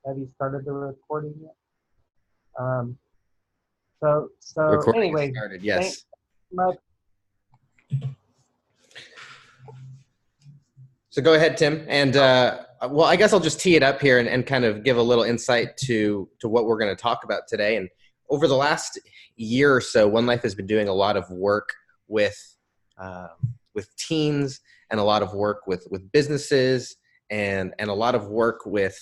Have you started the recording yet? So Recording has anyway, started, thanks yes. much. So go ahead, Tim. And well, I guess I'll just tee it up here and kind of give a little insight to what we're going to talk about today. And over the last year or so, One Life has been doing a lot of work with teens, and a lot of work with businesses, and a lot of work with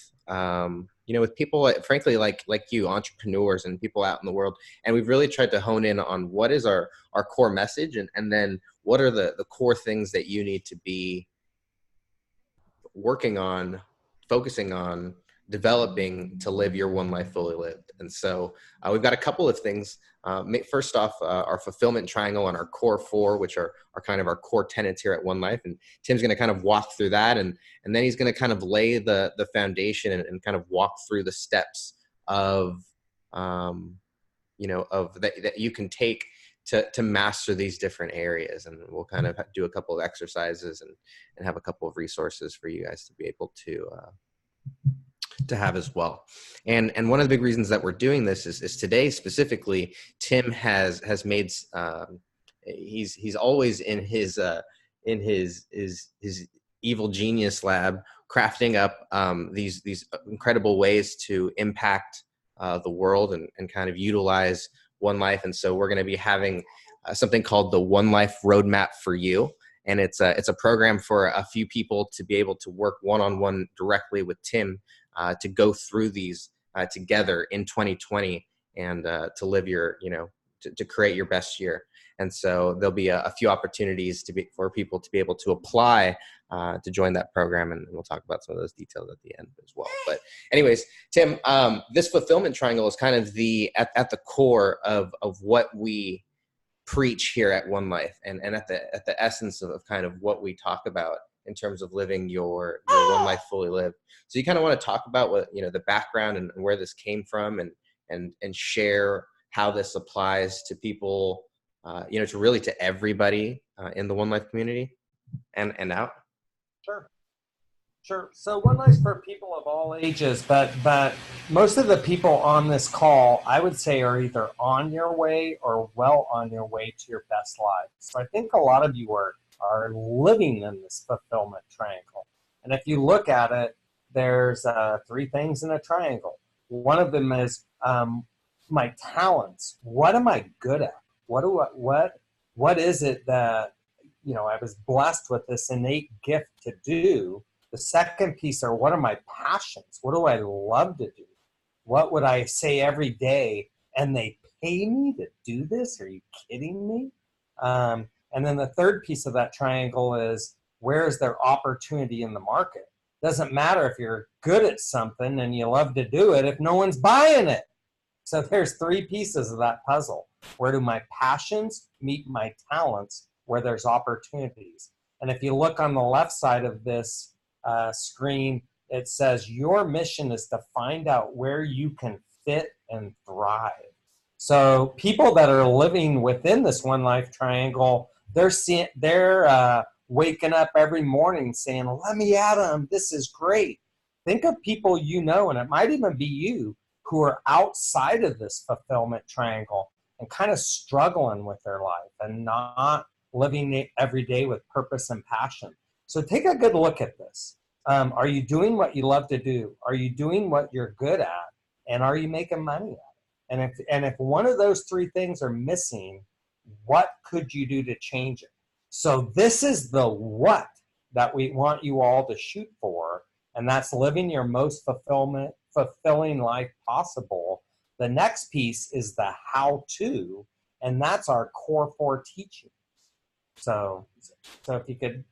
with people, frankly, like you, entrepreneurs and people out in the world. And we've really tried to hone in on what is our core message, and then what are the core things that you need to be working on, focusing on, developing to live your one life fully lived. And so we've got a couple of things. First off, our fulfillment triangle and our Core 4, which are kind of our core tenets here at One Life. And Tim's going to kind of walk through that, and then he's going to kind of lay the foundation and kind of walk through the steps of that you can take to master these different areas. And we'll kind of do a couple of exercises and have a couple of resources for you guys to be able to have as well. And one of the big reasons that we're doing this is today specifically, Tim has made he's always in his evil genius lab crafting up these incredible ways to impact the world and kind of utilize One Life. And so we're going to be having something called the One Life Roadmap for You. And it's a program for a few people to be able to work one-on-one directly with Tim to go through these together in 2020 and to live your, to create your best year. And so there'll be a few opportunities for people to be able to apply to join that program. And we'll talk about some of those details at the end as well. But anyways, Tim, this fulfillment triangle is kind of at the core of what we preach here at One Life, and at the essence of kind of what we talk about in terms of living your one life fully lived. So you kind of want to talk about what, the background and where this came from, and share how this applies to people, to really to everybody in the One Life community and out. Sure. So One Life's for people of all ages, but most of the people on this call, I would say, are either on your way or well on your way to your best life. So I think a lot of you are living in this fulfillment triangle. And if you look at it, there's three things in a triangle. One of them is my talents. What am I good at? What is it that, I was blessed with this innate gift to do? The second piece are, what are my passions? What do I love to do? What would I say every day? And they pay me to do this? Are you kidding me? And then the third piece of that triangle is, where is there opportunity in the market? Doesn't matter if you're good at something and you love to do it if no one's buying it. So there's three pieces of that puzzle. Where do my passions meet my talents? Where there's opportunities. And if you look on the left side of this screen, it says your mission is to find out where you can fit and thrive. So people that are living within this One Life triangle, they're waking up every morning saying, let me at them, this is great. Think of people and it might even be you, who are outside of this fulfillment triangle and kind of struggling with their life and not living every day with purpose and passion. So take a good look at this. Are you doing what you love to do? Are you doing what you're good at? And are you making money at it? And if one of those three things are missing, what could you do to change it? So this is the what that we want you all to shoot for, and that's living your most fulfilling life possible. The next piece is the how to, and that's our Core 4 teaching. So if you could,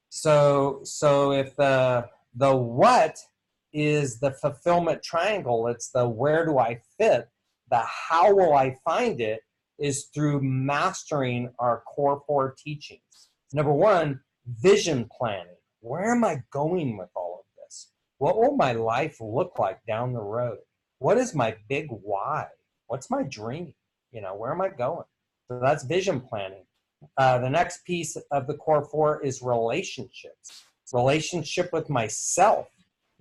so if the what is the fulfillment triangle, it's the where do I fit, the how will I find it is through mastering our Core 4 teachings. Number one, vision planning. Where am I going with all of this? What will my life look like down the road? What is my big why? What's my dream? Where am I going? So that's vision planning. The next piece of the Core 4 is relationships. Relationship with myself.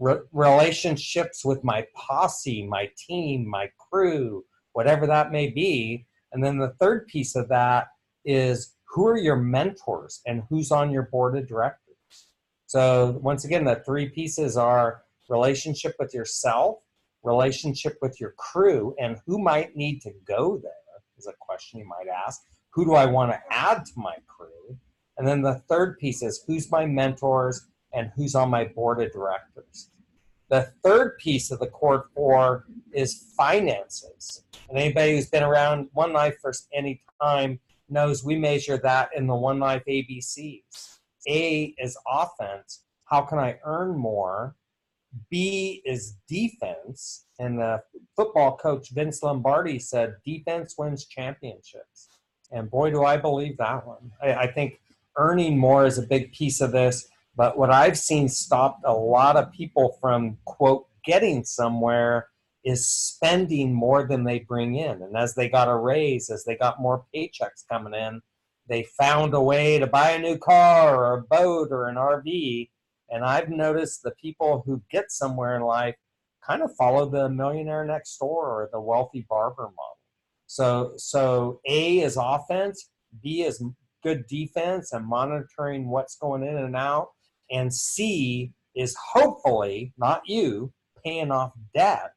relationships with my posse, my team, my crew, whatever that may be. And then the third piece of that is who are your mentors and who's on your board of directors. So once again, the three pieces are relationship with yourself, relationship with your crew, and who might need to go there is a question you might ask. Who do I want to add to my crew? And then the third piece is who's my mentors and who's on my board of directors. The third piece of the Core4 is finances. And anybody who's been around One Life for any time knows we measure that in the One Life ABCs. A is offense. How can I earn more? B is defense. And the football coach Vince Lombardi said, defense wins championships. And boy, do I believe that one. I think earning more is a big piece of this. But what I've seen stopped a lot of people from, quote, getting somewhere is spending more than they bring in. And as they got a raise, as they got more paychecks coming in, they found a way to buy a new car or a boat or an RV. And I've noticed the people who get somewhere in life kind of follow the millionaire next door or the wealthy barber model. So A is offense, B is good defense and monitoring what's going in and out, and C is hopefully, not you, paying off debt,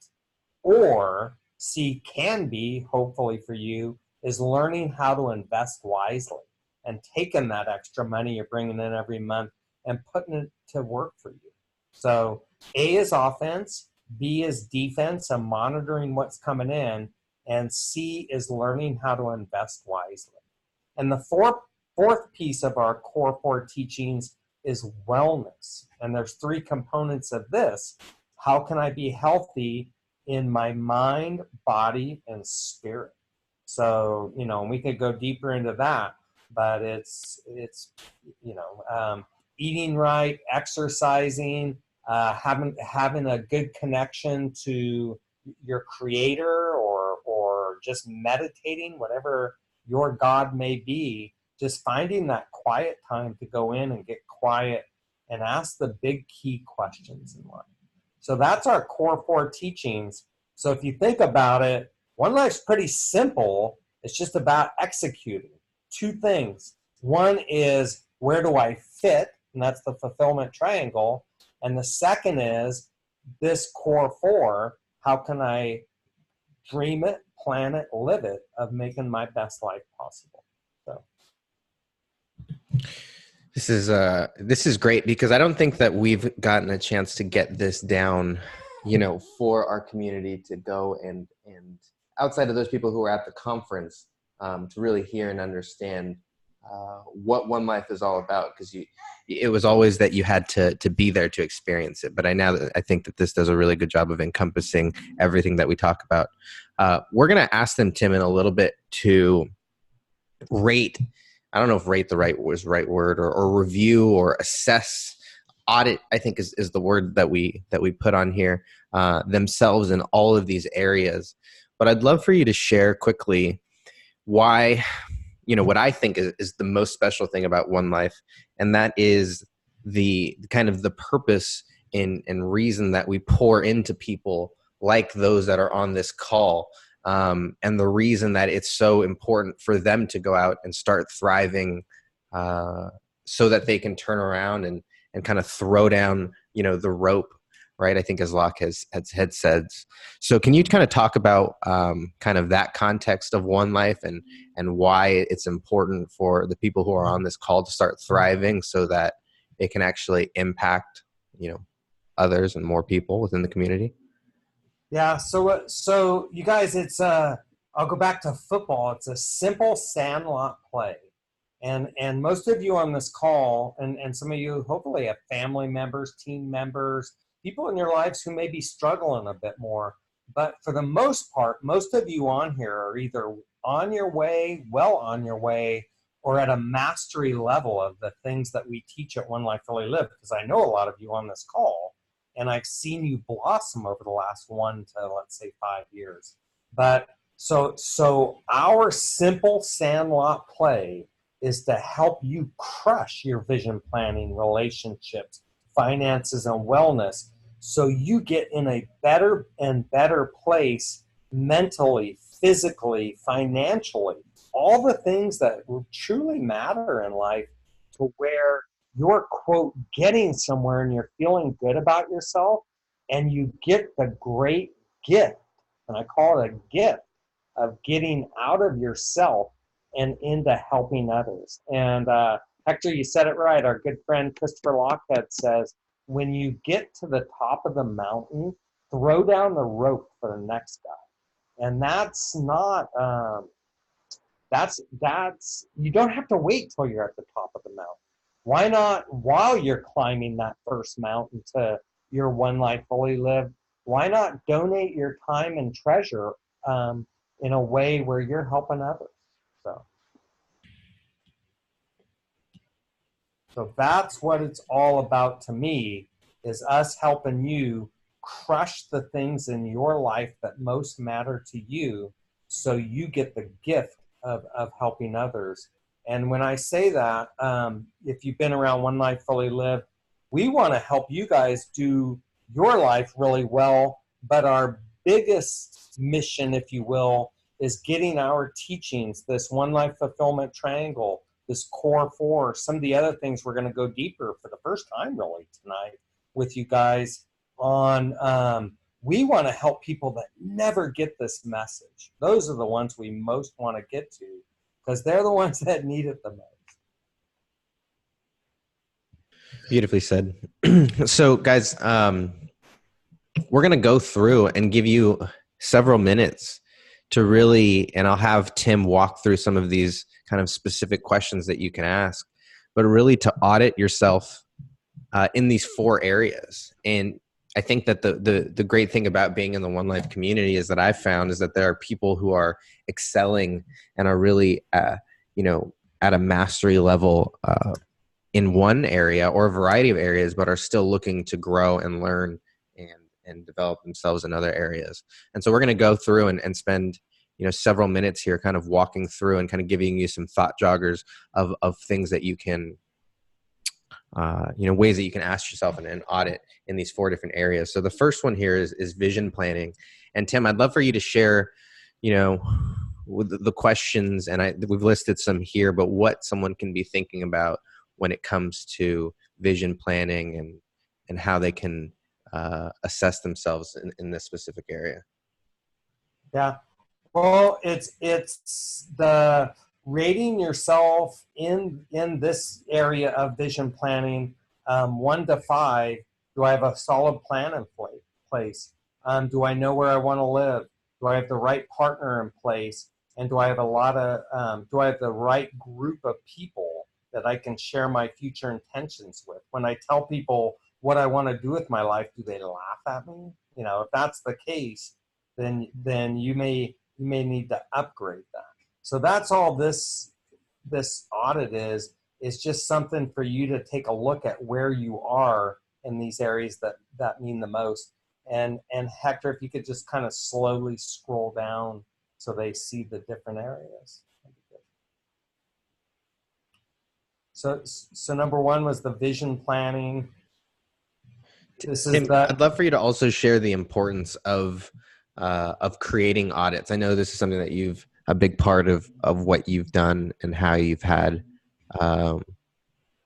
or C can be, hopefully for you, is learning how to invest wisely and taking that extra money you're bringing in every month and putting it to work for you. So A is offense, B is defense and monitoring what's coming in, and C is learning how to invest wisely. And the fourth piece of our Core4 teachings is wellness. And there's three components of this. How can I be healthy in my mind, body, and spirit? So, we could go deeper into that, but it's eating right, exercising, having a good connection to your creator or just meditating, whatever your God may be, just finding that quiet time to go in and get quiet and ask the big key questions in life. So that's our Core4 teachings. So if you think about it, One Life's pretty simple. It's just about executing. Two things. One is, where do I fit? And that's the fulfillment triangle. And the second is this Core4, how can I dream it, plan it, live it, of making my best life possible. So this is great, because I don't think that we've gotten a chance to get this down, for our community to go and outside of those people who are at the conference, to really hear and understand what One Life is all about, because it was always that you had to be there to experience it. But I think that this does a really good job of encompassing everything that we talk about. We're going to ask them, Tim, in a little bit to rate. I don't know if rate the right word, or review or assess. Audit, I think, is the word that we put on here, themselves in all of these areas. But I'd love for you to share quickly why, what I think is the most special thing about One Life, and that is the kind of the purpose and reason that we pour into people like those that are on this call, and the reason that it's so important for them to go out and start thriving, so that they can turn around and kind of throw down, the rope, right? I think, as Locke has said. So can you kind of talk about kind of that context of One Life and why it's important for the people who are on this call to start thriving, so that it can actually impact, others and more people within the community? Yeah. So you guys, it's I'll go back to football. It's a simple sandlot play. And most of you on this call, and some of you hopefully have family members, team members, people in your lives who may be struggling a bit more. But for the most part, most of you on here are either on your way, well on your way, or at a mastery level of the things that we teach at One Life Fully Lived. Because I know a lot of you on this call, and I've seen you blossom over the last 1 to, let's say, 5 years. But so our simple sandlot play is to help you crush your vision planning, relationships, finances, and wellness, so you get in a better and better place mentally, physically, financially, all the things that truly matter in life, to where you're, quote, getting somewhere and you're feeling good about yourself, and you get the great gift, and I call it a gift, of getting out of yourself and into helping others. And Hector, you said it right. Our good friend Christopher Lockhead says, when you get to the top of the mountain, throw down the rope for the next guy. And that's not, that's, you don't have to wait till you're at the top of the mountain. Why not, while you're climbing that first mountain to your one life fully lived, why not donate your time and treasure in a way where you're helping others? So that's what it's all about to me, is us helping you crush the things in your life that most matter to you, so you get the gift of helping others. And when I say that, if you've been around One Life Fully Lived, we want to help you guys do your life really well. But our biggest mission, if you will, is getting our teachings, this One Life Fulfillment Triangle, this Core4, some of the other things we're going to go deeper for the first time really tonight with you guys on. We want to help people that never get this message. Those are the ones we most want to get to, because they're the ones that need it the most. Beautifully said. So guys, we're going to go through and give you several minutes to really, and I'll have Tim walk through some of these kind of specific questions that you can ask, but really to audit yourself in these 4 areas. And I think that the great thing about being in the One Life community is that I've found is that there are people who are excelling and are really, at a mastery level in one area or a variety of areas, but are still looking to grow and learn and develop themselves in other areas. And so we're going to go through and spend several minutes here kind of walking through and kind of giving you some thought joggers of things that you can ways that you can ask yourself and audit in these 4 different areas. So the first one here is vision planning. And Tim, I'd love for you to share with the questions, and we've listed some here, but what someone can be thinking about when it comes to vision planning and how they can assess themselves in this specific area. Yeah. Well, it's the rating yourself in this area of vision planning, 1 to 5. Do I have a solid plan in place? Do I know where I want to live? Do I have the right partner in place? And do I have do I have the right group of people that I can share my future intentions with? When I tell people what I want to do with my life, do they laugh at me? If that's the case, then you may need to upgrade that. So that's all this audit is just something for you to take a look at where you are in these areas that mean the most. And Hector, if you could just kind of slowly scroll down so they see the different areas. So number 1 was the vision planning. Tim, I'd love for you to also share the importance of creating audits. I know this is something that a big part of what you've done and how you've had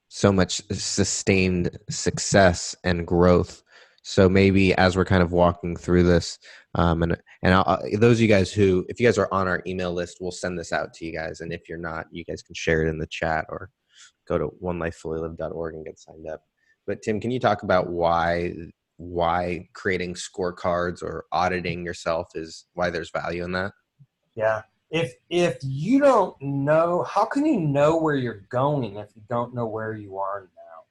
so much sustained success and growth. So maybe as we're kind of walking through this, and those of you guys if you guys are on our email list, we'll send this out to you guys. And if you're not, you guys can share it in the chat or go to onelifefullylived.org and get signed up. But Tim, can you talk about why creating scorecards or auditing yourself why there's value in that? Yeah. If you don't know, how can you know where you're going if you don't know where you are now?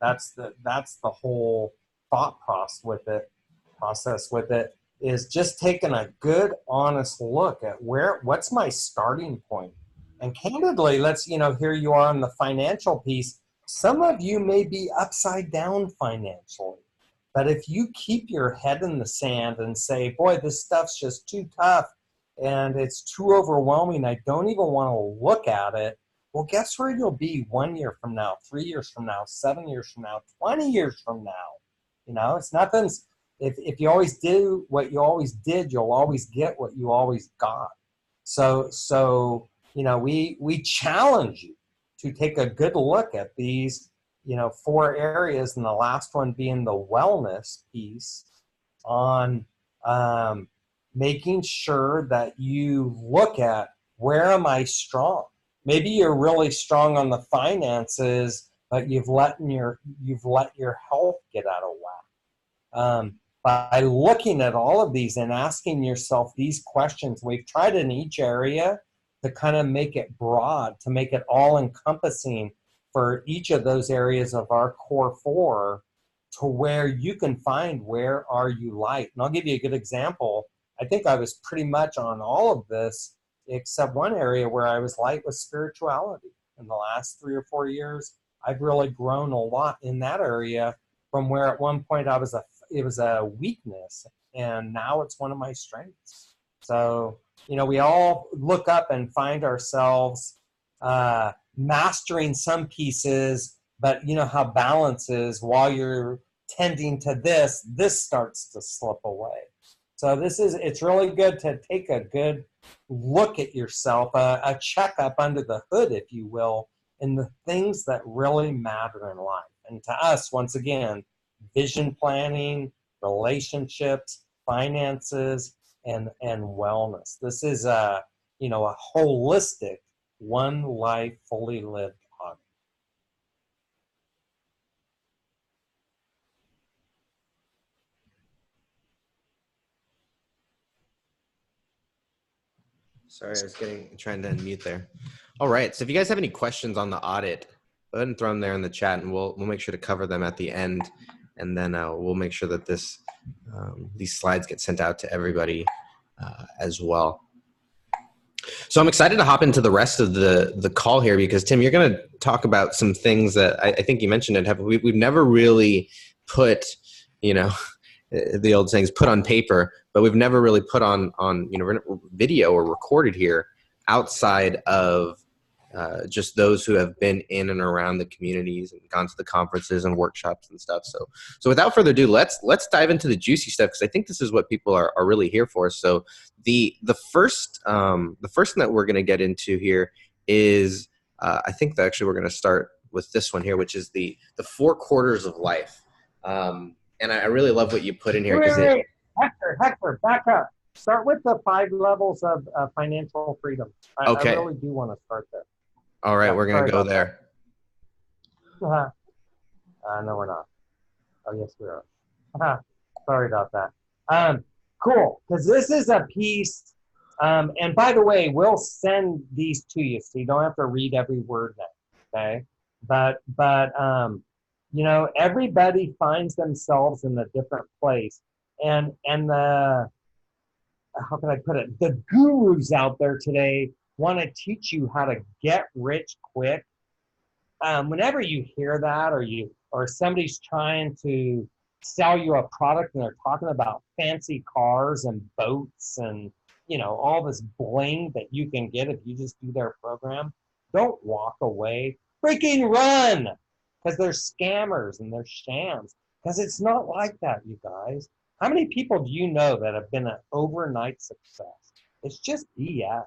That's the whole thought process with it is just taking a good, honest look at what's my starting point. And candidly, here you are on the financial piece. Some of you may be upside down financially. But if you keep your head in the sand and say, boy, this stuff's just too tough and it's too overwhelming, I don't even want to look at it. Well, guess where you'll be 1 year from now, 3 years from now, 7 years from now, 20 years from now? You know, it's nothing's, if you always do what you always did, you'll always get what you always got. So, you know, we challenge you to take a good look at these, you know, 4 areas, and the last one being the wellness piece on making sure that you look at, where am I strong? Maybe you're really strong on the finances, but you've let your health get out of whack. By looking at all of these and asking yourself these questions, we've tried in each area to kind of make it broad, to make it all encompassing for each of those areas of our core 4, to where you can find, where are you light. And I'll give you a good example. I think I was pretty much on all of this, except one area where I was light was spirituality. In the last 3 or 4 years, I've really grown a lot in that area, from where at one point it was a weakness, and now it's one of my strengths. So, you know, we all look up and find ourselves mastering some pieces, but you know how balance is. While you're tending to this starts to slip away. So it's really good to take a good look at yourself, a checkup under the hood, if you will, in the things that really matter in life. And to us, once again, vision planning, relationships, finances, and wellness. This is a, you know, a holistic, one life fully lived on. Sorry, I was trying to unmute there. All right. So if you guys have any questions on the audit, go ahead and throw them there in the chat, and we'll make sure to cover them at the end, and then we'll make sure that these slides get sent out to everybody as well. So I'm excited to hop into the rest of the call here, because Tim, you're going to talk about some things that I think you mentioned it. We've never really put, you know, the old saying is put on paper, but we've never really put on you know, video or recorded here outside of just those who have been in and around the communities and gone to the conferences and workshops and stuff. So without further ado, let's dive into the juicy stuff, because I think this is what people are really here for. So the first thing that we're going to get into here is I think that actually we're going to start with this one here, which is the 4 quarters of life. And I really love what you put in here. Wait. Hector, back up. Start with the 5 levels of financial freedom. Okay. I really do want to start there. All right, we're going to go there. No, we're not. Oh, yes, we are. Sorry about that. Cool, because this is a piece, and by the way, we'll send these to you, so you don't have to read every word now, okay? But you know, everybody finds themselves in a different place, and the, how can I put it? The gurus out there today want to teach you how to get rich quick. Whenever you hear that, or somebody's trying to sell you a product and they're talking about fancy cars and boats and, you know, all this bling that you can get if you just do their program, don't walk away. Freaking run! Because they're scammers and they're shams. Because it's not like that, you guys. How many people do you know that have been an overnight success? It's just BS.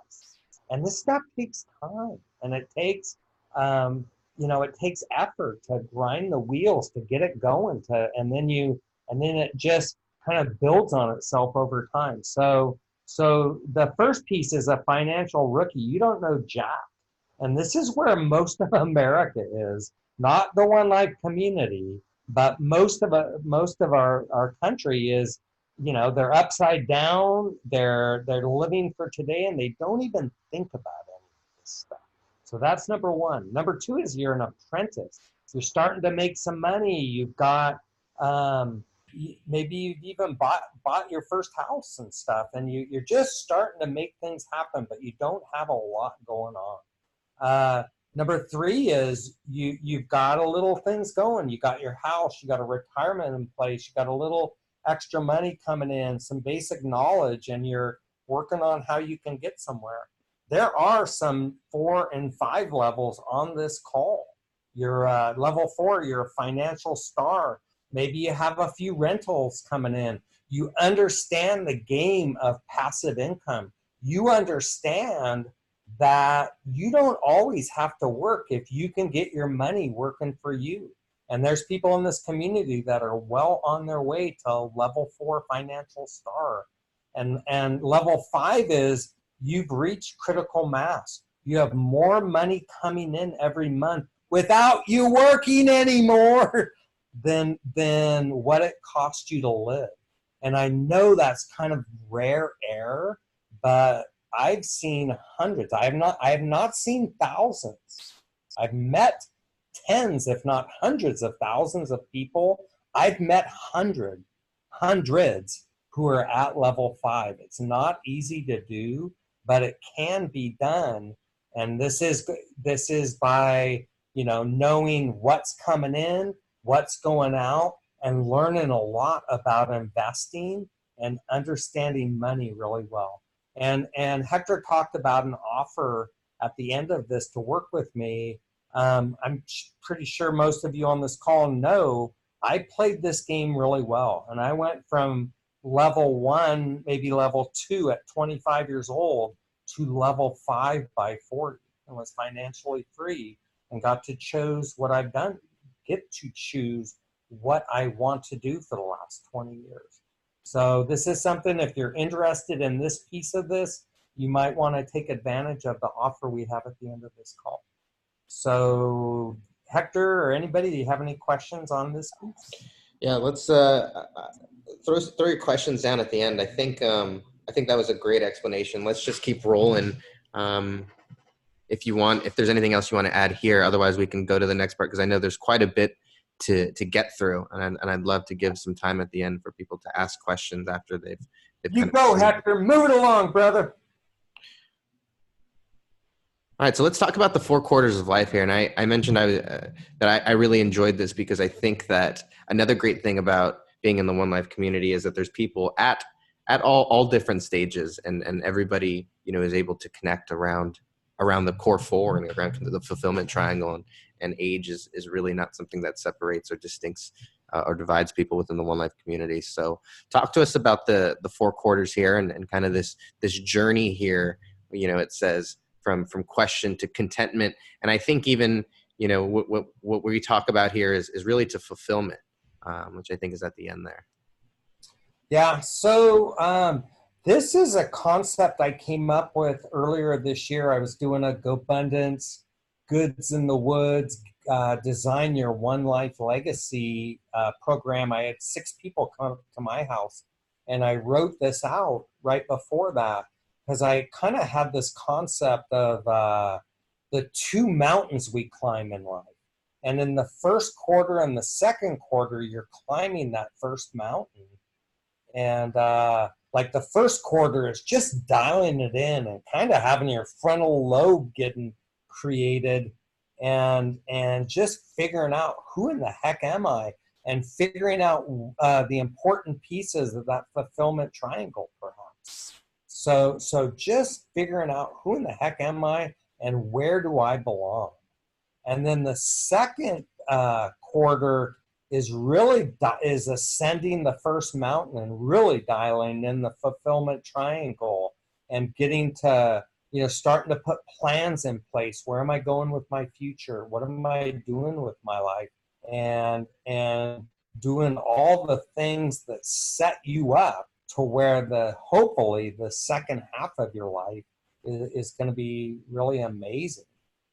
And this stuff takes time, and it takes, you know, it takes effort to grind the wheels to get it going. And then it just kind of builds on itself over time. So the first piece is a financial rookie. You don't know jack, and this is where most of America is. Not the One Life community, but most of our country is, you know, they're upside down, they're living for today, and they don't even think about any of this stuff. So that's number one. Number two is you're an apprentice. You're starting to make some money. You've got maybe you've even bought your first house and stuff, and you're just starting to make things happen, but you don't have a lot going on. Number three is you've got a little things going. You got your house, you got a retirement in place, you got a little extra money coming in, some basic knowledge, and you're working on how you can get somewhere. There are some 4 and 5 levels on this call. You're level 4, you're a financial star. Maybe you have a few rentals coming in. You understand the game of passive income. You understand that you don't always have to work if you can get your money working for you. And there's people in this community that are well on their way to level 4 financial star. And level 5 is you've reached critical mass. You have more money coming in every month without you working anymore than what it costs you to live. And I know that's kind of rare air, but I've seen hundreds. I have not seen thousands. I've met tens, if not hundreds of thousands of people. I've met hundreds who are at level 5. It's not easy to do, but it can be done. And this is by, knowing what's coming in, what's going out, and learning a lot about investing and understanding money really well. And Hector talked about an offer at the end of this to work with me. I'm pretty sure most of you on this call know I played this game really well. And I went from level 1, maybe level 2 at 25 years old to level 5 by 40, and was financially free and got to choose what I've done, get to choose what I want to do for the last 20 years. So this is something, if you're interested in this piece of this, you might want to take advantage of the offer we have at the end of this call. So Hector or anybody, do you have any questions on this piece? Yeah, let's throw your questions down at the end. I think that was a great explanation. Let's just keep rolling. If there's anything else you want to add here, otherwise we can go to the next part, because I know there's quite a bit to get through, and I'd love to give some time at the end for people to ask questions after they've you go, Hector, move it along, brother. All right, so let's talk about the 4 quarters of life here. And I mentioned that I really enjoyed this, because I think that another great thing about being in the One Life community is that there's people at all different stages, and everybody is able to connect around the core 4 and around the fulfillment triangle, and age is really not something that separates or distincts or divides people within the One Life community. So talk to us about the 4 quarters here and kind of this journey here. It says from question to contentment. And I think even, what we talk about here is really to fulfillment, which I think is at the end there. Yeah. So this is a concept I came up with earlier this year. I was doing a GoBundance, Goods in the Woods, Design Your One Life Legacy program. I had 6 people come to my house, and I wrote this out right before that, because I kind of had this concept of the 2 mountains we climb in life. And in the first quarter and the second quarter, you're climbing that first mountain. And like the first quarter is just dialing it in and kind of having your frontal lobe getting created, and just figuring out who in the heck am I, and figuring out the important pieces of that fulfillment triangle, perhaps. So just figuring out who in the heck am I and where do I belong. And then the second quarter is really ascending the first mountain and really dialing in the fulfillment triangle and getting to, starting to put plans in place. Where am I going with my future? What am I doing with my life? And doing all the things that set you up to where hopefully the second half of your life is going to be really amazing.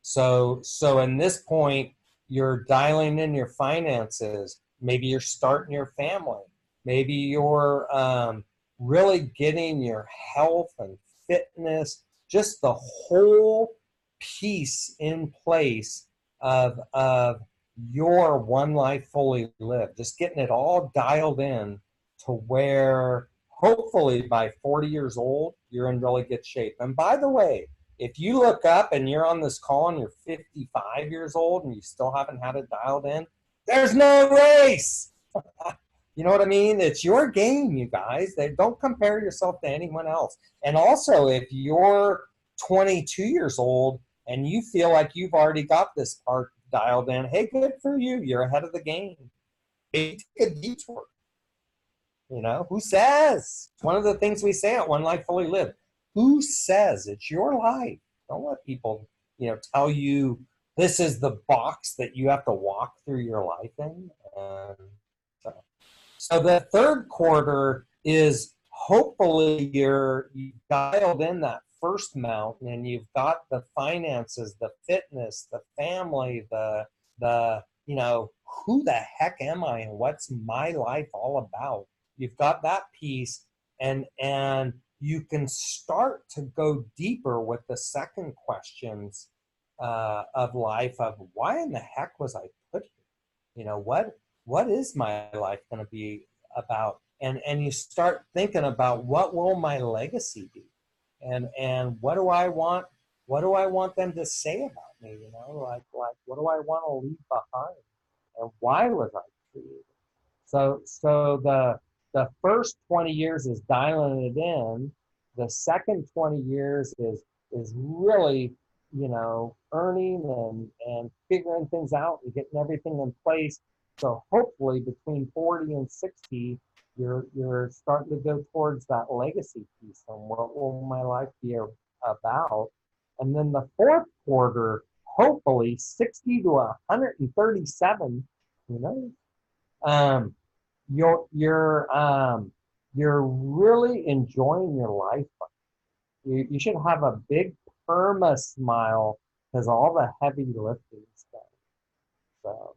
So in this point, you're dialing in your finances. Maybe you're starting your family. Maybe you're really getting your health and fitness, just the whole piece in place of your one life fully lived. Just getting it all dialed in to where hopefully by 40 years old, you're in really good shape. And by the way, if you look up and you're on this call and you're 55 years old and you still haven't had it dialed in, there's no race. You know what I mean? It's your game, you guys. Don't compare yourself to anyone else. And also, if you're 22 years old and you feel like you've already got this part dialed in, hey, good for you. You're ahead of the game. Maybe take a detour. You know, who says? It's one of the things we say at One Life Fully Lived. Who says? It's your life. Don't let people, tell you this is the box that you have to walk through your life in. And so the third quarter is hopefully you've dialed in that first mountain and you've got the finances, the fitness, the family, the who the heck am I and what's my life all about? You've got that piece, and you can start to go deeper with the second questions of life of why in the heck was I put here? What is my life going to be about? And you start thinking about what will my legacy be, and what do I want them to say about me? Like what do I want to leave behind, and why was I created? So the first 20 years is dialing it in. The second 20 years is really, earning and figuring things out and getting everything in place. So hopefully between 40 and 60, you're starting to go towards that legacy piece and what will my life be about. And then the fourth quarter, hopefully 60 to 137, who knows? You're really enjoying your life. You should have a big perma smile because all the heavy lifting stuff. So,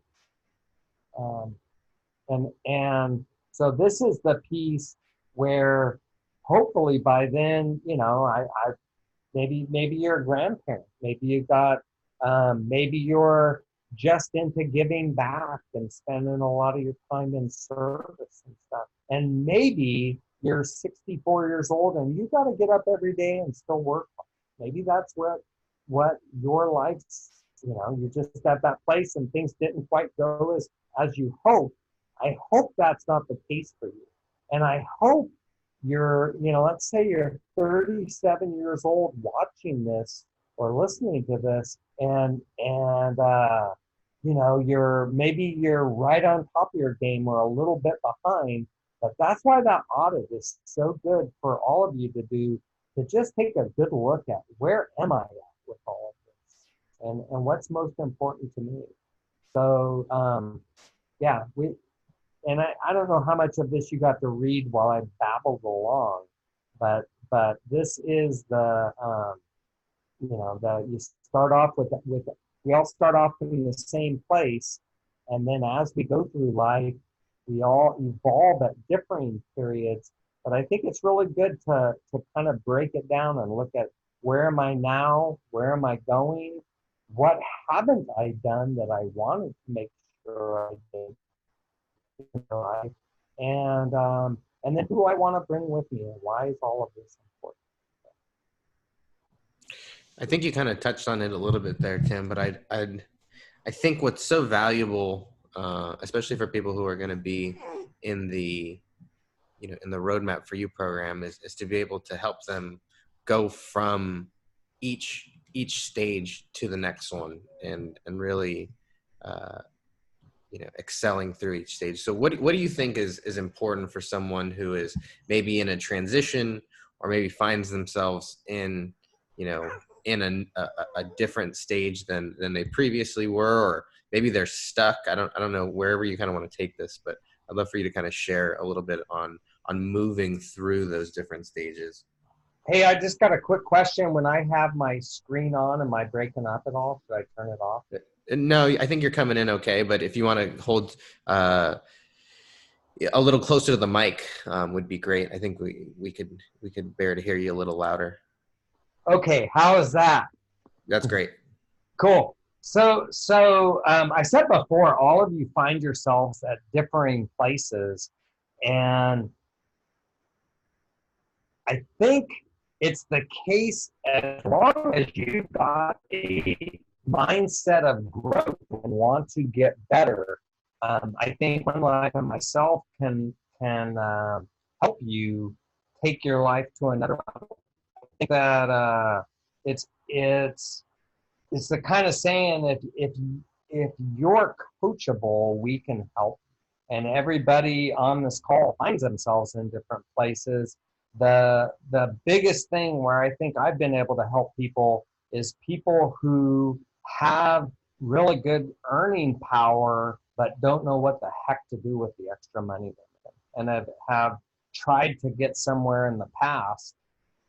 and so this is the piece where hopefully by then, I maybe you're a grandparent, maybe you got, maybe you're just into giving back and spending a lot of your time in service and stuff. And maybe you're 64 years old and you got to get up every day and still work. Maybe that's what your life's, you're just at that place and things didn't quite go as you hope. I hope that's not the case for you. And I hope you're, let's say you're 37 years old watching this or listening to this, and you're right on top of your game or a little bit behind. But that's why that audit is so good for all of you to do, to just take a good look at where am I at with all of this, and what's most important to me. So I don't know how much of this you got to read while I babbled along, but this is you start off with we all start off in the same place, and then as we go through life, we all evolve at differing periods. But I think it's really good to kind of break it down and look at where am I now, where am I going, what haven't I done that I wanted to make sure I did, and then who do I want to bring with me, and why is all of this important? I think you kind of touched on it a little bit there, Tim, but I think what's so valuable, especially for people who are going to be in the Roadmap for You program, is to be able to help them go from each stage to the next one and really excelling through each stage. So what do you think is important for someone who is maybe in a transition or maybe finds themselves in a different stage than they previously were, or maybe they're stuck? I don't know, wherever you kind of want to take this, but I'd love for you to kind of share a little bit on moving through those different stages. Hey, I just got a quick question. When I have my screen on, am I breaking up at all? Should I turn it off? No, I think you're coming in okay, but if you want to hold a little closer to the mic, would be great. I think we could bear to hear you a little louder. Okay, how is that? That's great. Cool. So I said before, all of you find yourselves at differing places, and I think it's the case as long as you've got a mindset of growth and want to get better. I think One Life and myself can help you take your life to another level. I think that it's the kind of saying, if you're coachable, we can help. and everybody on this call finds themselves in different places. The biggest thing where I think I've been able to help people is people who have really good earning power but don't know what the heck to do with the extra money and have tried to get somewhere in the past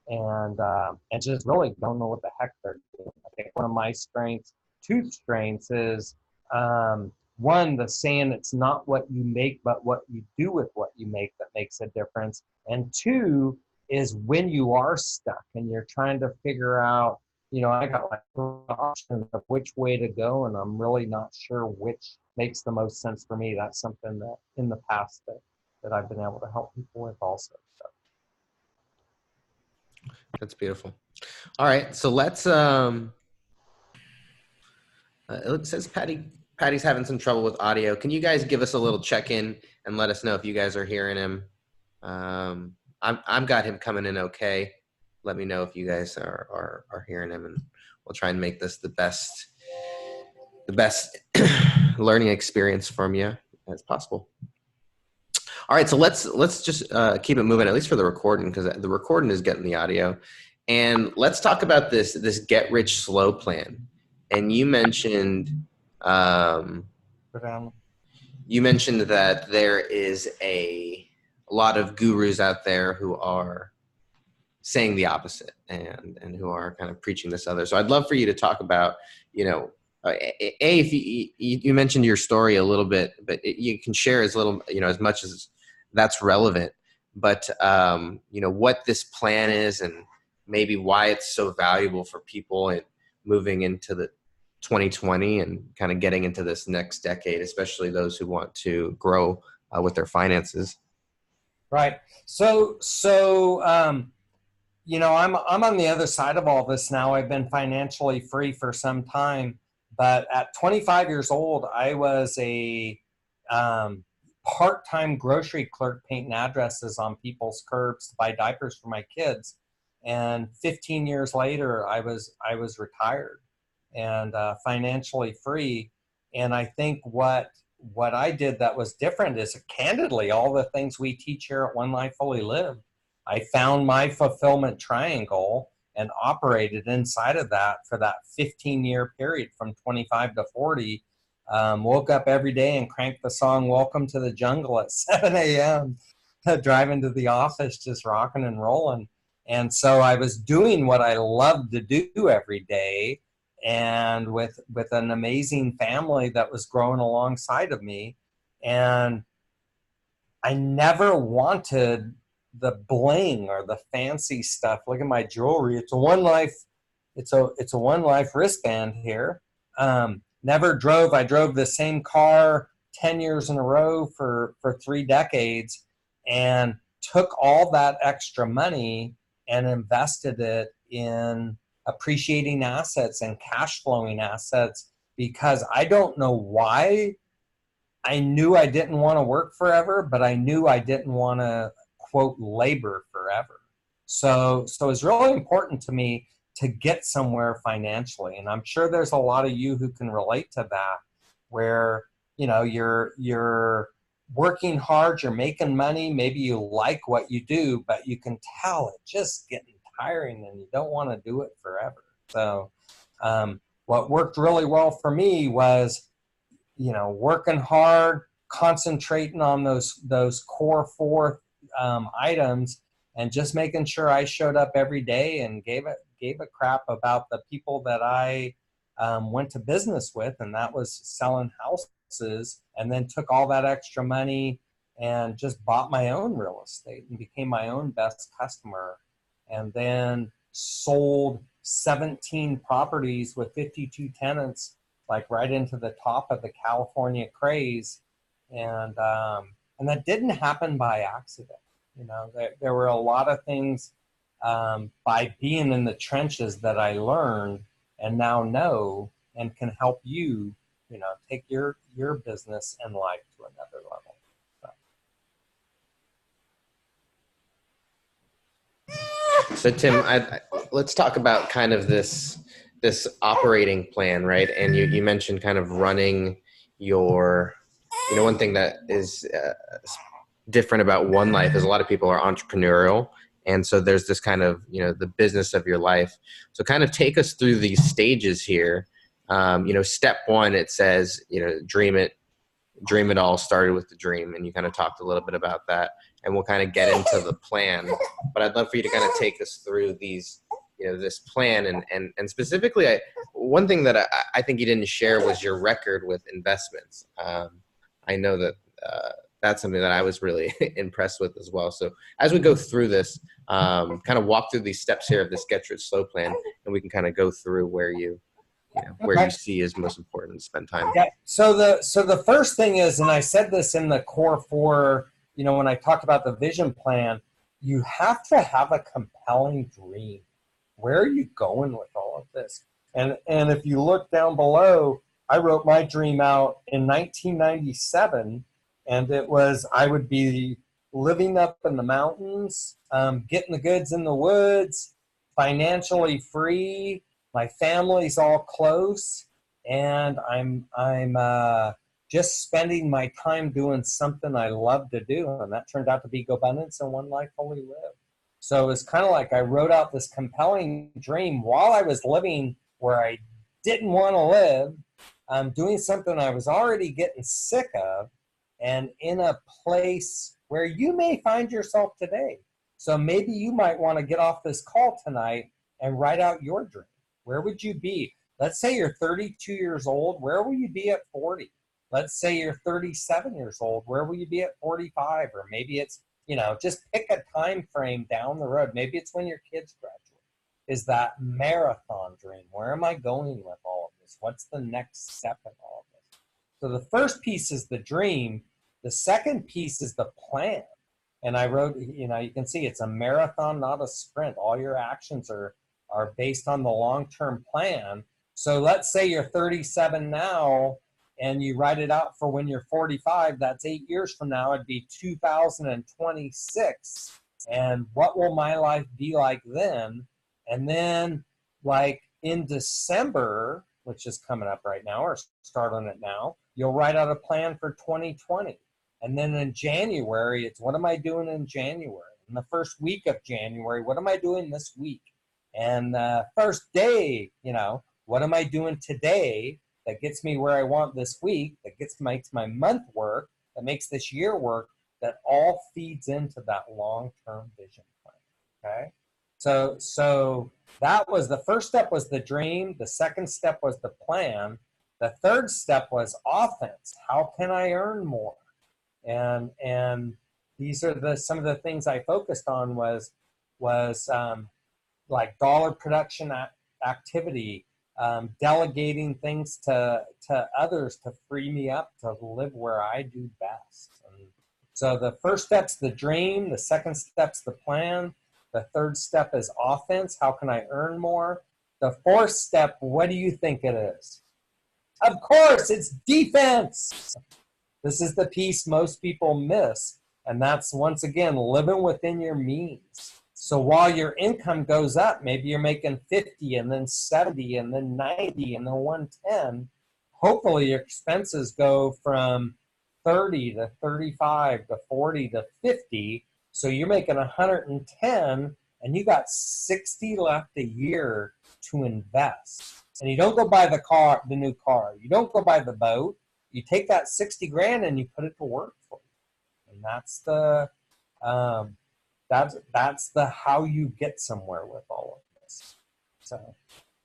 and just really don't know what the heck they're doing. I think one of my two strengths is one, the saying it's not what you make, but what you do with what you make that makes a difference. And two is when you are stuck and you're trying to figure out, I got like options of which way to go, and I'm really not sure which makes the most sense for me. That's something that in the past that I've been able to help people with also. So. That's beautiful. All right. So let's, it says Patty's having some trouble with audio. Can you guys give us a little check-in and let us know if you guys are hearing him? I've got him coming in okay. Let me know if you guys are hearing him, and we'll try and make this the best learning experience from you as possible. All right, so let's just keep it moving, at least for the recording, because the recording is getting the audio. And let's talk about this get rich slow plan. And you mentioned that there is a lot of gurus out there who are saying the opposite and who are kind of preaching this other. So I'd love for you to talk about, if you mentioned your story a little bit, but you can share as little, as much as that's relevant, but what this plan is and maybe why it's so valuable for people and moving into the 2020 and kind of getting into this next decade, especially those who want to grow with their finances. Right. So I'm on the other side of all this now. I've been financially free for some time, but at 25 years old, I was a part-time grocery clerk painting addresses on people's curbs to buy diapers for my kids. And 15 years later, I was retired and financially free. And I think what I did that was different is candidly all the things we teach here at One Life Fully Lived. I found my fulfillment triangle and operated inside of that for that 15-year period from 25 to 40. Woke up every day and cranked the song Welcome to the Jungle at 7 a.m. Driving to the office, just rocking and rolling. And so I was doing what I loved to do every day, and with an amazing family that was growing alongside of me. And I never wanted the bling or the fancy stuff. Look at my jewelry. It's a One Life wristband here. Never drove. I drove the same car 10 years in a row for 3 decades, and took all that extra money and invested it in appreciating assets and cash flowing assets, because I don't know why. I knew I didn't want to work forever, but I knew I didn't want to, quote, labor forever. So it's really important to me to get somewhere financially. And I'm sure there's a lot of you who can relate to that, where, you're working hard, you're making money, maybe you like what you do, but you can tell it's just getting tiring and you don't want to do it forever. So what worked really well for me was, working hard, concentrating on those core 4 items, and just making sure I showed up every day and gave a crap about the people that I went to business with, and that was selling houses, and then took all that extra money and just bought my own real estate and became my own best customer, and then sold 17 properties with 52 tenants, like right into the top of the California craze. And that didn't happen by accident. There were a lot of things by being in the trenches that I learned and now know and can help you, take your business and life to another level. So Tim, let's talk about kind of this operating plan, right? And you mentioned kind of running your one thing that is different about One Life is a lot of people are entrepreneurial. And so there's this kind of, the business of your life. So kind of take us through these stages here. Step one, it says, dream it all started with the dream. And you kind of talked a little bit about that, and we'll kind of get into the plan, but I'd love for you to kind of take us through these, this plan. And specifically, one thing that I think you didn't share was your record with investments. I know that, that's something that I was really impressed with as well. So as we go through this, kind of walk through these steps here of this Get Rich Slow plan, and we can kind of go through where you see is most important to spend time. Yeah. So the first thing is, and I said this in the Core4, when I talked about the vision plan, you have to have a compelling dream. Where are you going with all of this? And if you look down below, I wrote my dream out in 1997. And it was, I would be living up in the mountains, getting the goods in the woods, financially free. My family's all close, and I'm just spending my time doing something I love to do, and that turned out to be Go Abundance and One Life Fully Live. So it's kind of like I wrote out this compelling dream while I was living where I didn't want to live, doing something I was already getting sick of, and in a place where you may find yourself today. So maybe you might want to get off this call tonight and write out your dream. Where would you be? Let's say you're 32 years old. Where will you be at 40? Let's say you're 37 years old. Where will you be at 45? Or maybe it's, just pick a time frame down the road. Maybe it's when your kids graduate. Is that marathon dream? Where am I going with all of this? What's the next step in all of this? So the first piece is the dream. The second piece is the plan. And I wrote, you can see it's a marathon, not a sprint. All your actions are based on the long-term plan. So let's say you're 37 now and you write it out for when you're 45. That's 8 years from now. It'd be 2026. And what will my life be like then? And then like in December, which is coming up right now, or start on it now, you'll write out a plan for 2020. And then in January, it's what am I doing in January? In the first week of January, what am I doing this week? And first day, what am I doing today that gets me where I want this week, that makes my month work, that makes this year work, that all feeds into that long-term vision plan, okay? So that was the first step, was the dream. The second step was the plan. The third step was offense. How can I earn more? And these are some of the things I focused on was like dollar production activity, delegating things to others to free me up to live where I do best. And so the first step's the dream. The second step's the plan. The third step is offense. How can I earn more? The fourth step, what do you think it is? Of course, it's defense. This is the piece most people miss. And that's, once again, living within your means. So while your income goes up, maybe you're making 50 and then 70 and then 90 and then 110. Hopefully your expenses go from 30 to 35 to 40 to 50. So you're making 110 and you got 60 left a year to invest. And you don't go buy the new car. You don't go buy the boat. You take that 60 grand and you put it to work for you. And that's the how you get somewhere with all of this.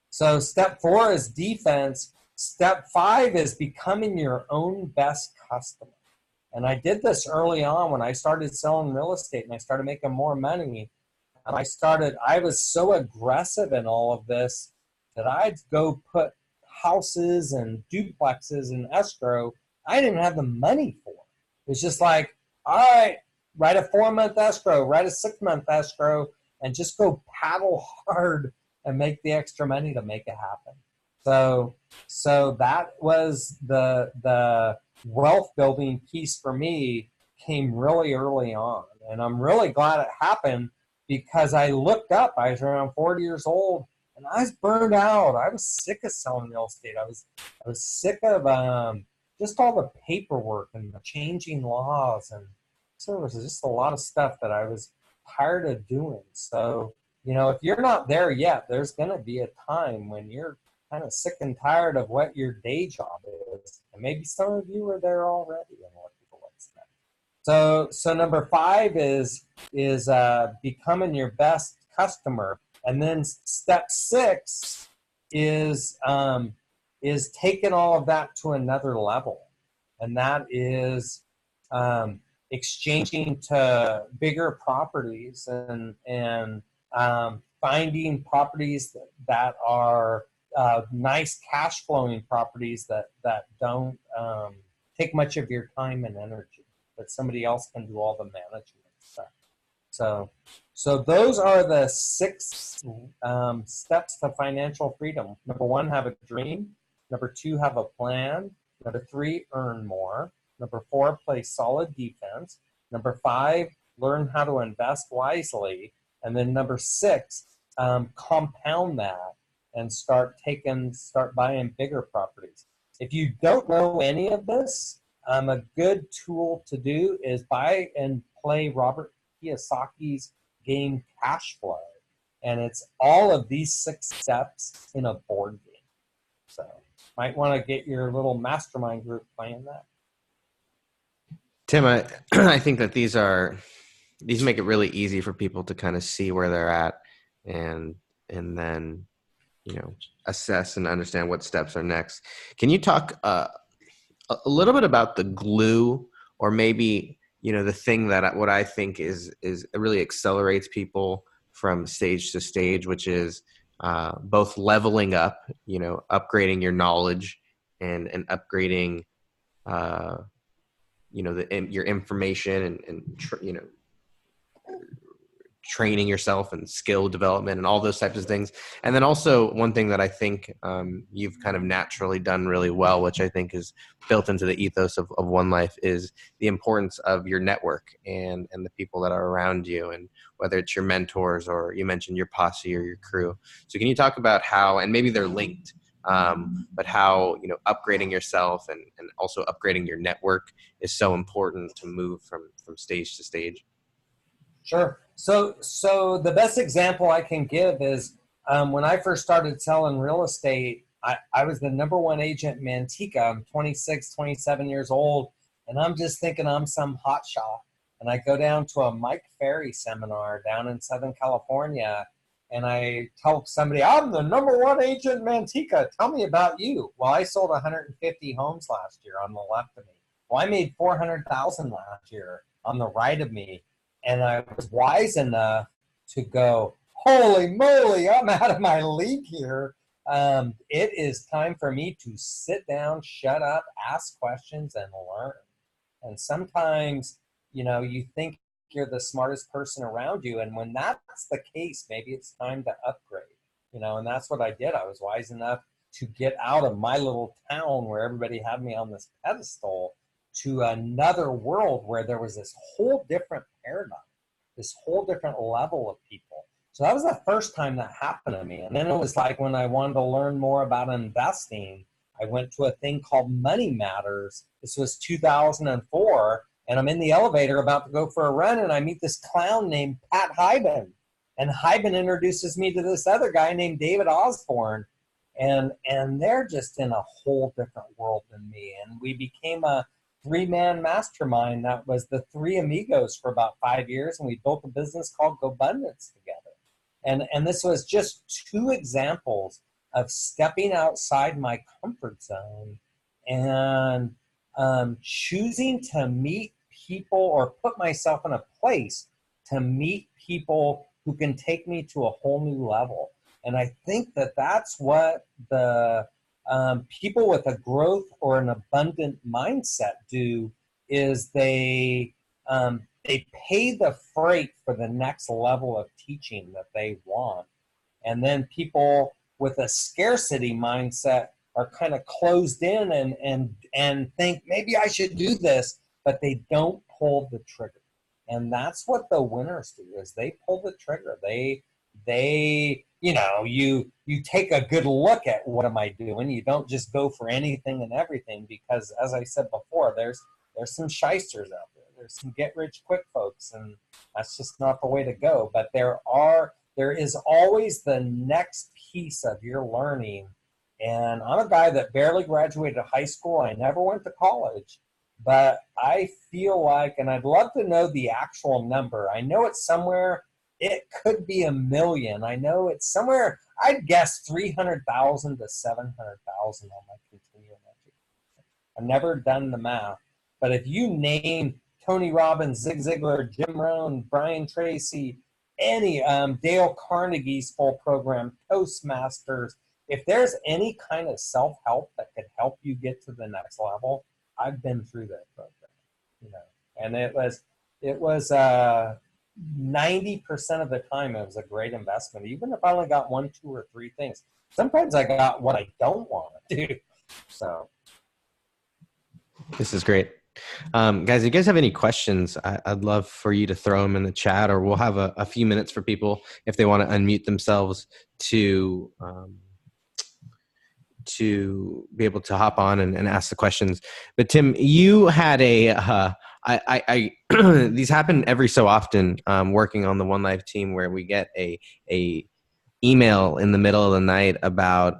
So step 4 is defense. Step 5 is becoming your own best customer. And I did this early on when I started selling real estate and I started making more money. I was so aggressive in all of this that I'd go put houses and duplexes in escrow I didn't have the money for. It was just like, all right, write a 4-month escrow, write a 6-month escrow, and just go paddle hard and make the extra money to make it happen. So that was the wealth building piece for me, came really early on. And I'm really glad it happened because I looked up, I was around 40 years old, and I was burned out. I was sick of selling real estate. I was sick of just all the paperwork and the changing laws, and so there was just a lot of stuff that I was tired of doing. So, if you're not there yet, there's going to be a time when you're kind of sick and tired of what your day job is. And maybe some of you are there already and looking for what's next. So number 5 is becoming your best customer. And then step 6 is taking all of that to another level. And that is exchanging to bigger properties and finding properties that are nice cash flowing properties that don't take much of your time and energy, that somebody else can do all the management stuff. So those are the 6 steps to financial freedom. Number 1, have a dream. Number 2, have a plan. Number 3, earn more. Number 4, play solid defense. Number 5, learn how to invest wisely. And then number 6, compound that and start buying bigger properties. If you don't know any of this, a good tool to do is buy and play Robert Kiyosaki's game Cash Flow. And it's all of these 6 steps in a board game. So might want to get your little mastermind group playing that. Tim, I think that these make it really easy for people to kind of see where they're at and then, assess and understand what steps are next. Can you talk a little bit about the glue, or maybe, the thing that what I think is really accelerates people from stage to stage, which is both leveling up, upgrading your knowledge and upgrading, your information and training yourself and skill development and all those types of things. And then also one thing that I think you've kind of naturally done really well, which I think is built into the ethos of One Life, is the importance of your network and the people that are around you, and whether it's your mentors or you mentioned your posse or your crew. So can you talk about how, and maybe they're linked, but how, upgrading yourself and also upgrading your network is so important to move from stage to stage? Sure. So the best example I can give is when I first started selling real estate, I was the number 1 agent in Manteca. I'm 26, 27 years old, and I'm just thinking I'm some hot shot. And I go down to a Mike Ferry seminar down in Southern California, and I tell somebody, I'm the number 1 agent in Manteca. Tell me about you. Well, I sold 150 homes last year on the left of me. Well, I made $400,000 last year on the right of me. And I was wise enough to go, holy moly, I'm out of my league here. It is time for me to sit down, shut up, ask questions, and learn. And sometimes, you think you're the smartest person around you. And when that's the case, maybe it's time to upgrade, and that's what I did. I was wise enough to get out of my little town where everybody had me on this pedestal to another world where there was this whole different paradigm, this whole different level of people. So that was the first time that happened to me. And then it was like when I wanted to learn more about investing, I went to a thing called Money Matters. This was 2004, and I'm in the elevator about to go for a run, and I meet this clown named Pat Hyben. And Hyben introduces me to this other guy named David Osborne. And they're just in a whole different world than me. And we became a 3-man mastermind that was the 3 amigos for about 5 years, and we built a business called GoBundance together. And this was just 2 examples of stepping outside my comfort zone and choosing to meet people or put myself in a place to meet people who can take me to a whole new level. And I think that that's what the people with a growth or an abundant mindset do, is they pay the freight for the next level of teaching that they want. And then people with a scarcity mindset are kind of closed in and think maybe I should do this, but they don't pull the trigger. And that's what the winners do, is they pull the trigger. They They, you take a good look at what am I doing. You don't just go for anything and everything, because as I said before, there's some shysters out there. There's some get rich quick folks, and that's just not the way to go. But there is always the next piece of your learning. And I'm a guy that barely graduated high school. I never went to college, but I feel like, and I'd love to know the actual number. I know it's somewhere, it could be 1,000,000. I know it's somewhere, I'd guess 300,000 to 700,000 on my continuing education. I've never done the math, but if you name Tony Robbins, Zig Ziglar, Jim Rohn, Brian Tracy, any Dale Carnegie's full program, Toastmasters, if there's any kind of self-help that could help you get to the next level, I've been through that program, and it was 90% of the time it was a great investment. Even if I only got 1, 2, or 3 things, sometimes I got what I don't want to do. So this is great. Guys, if you guys have any questions, I'd love for you to throw them in the chat, or we'll have a few minutes for people if they want to unmute themselves to be able to hop on and ask the questions. But Tim, you had these happen every so often, working on the One Life team, where we get a email in the middle of the night about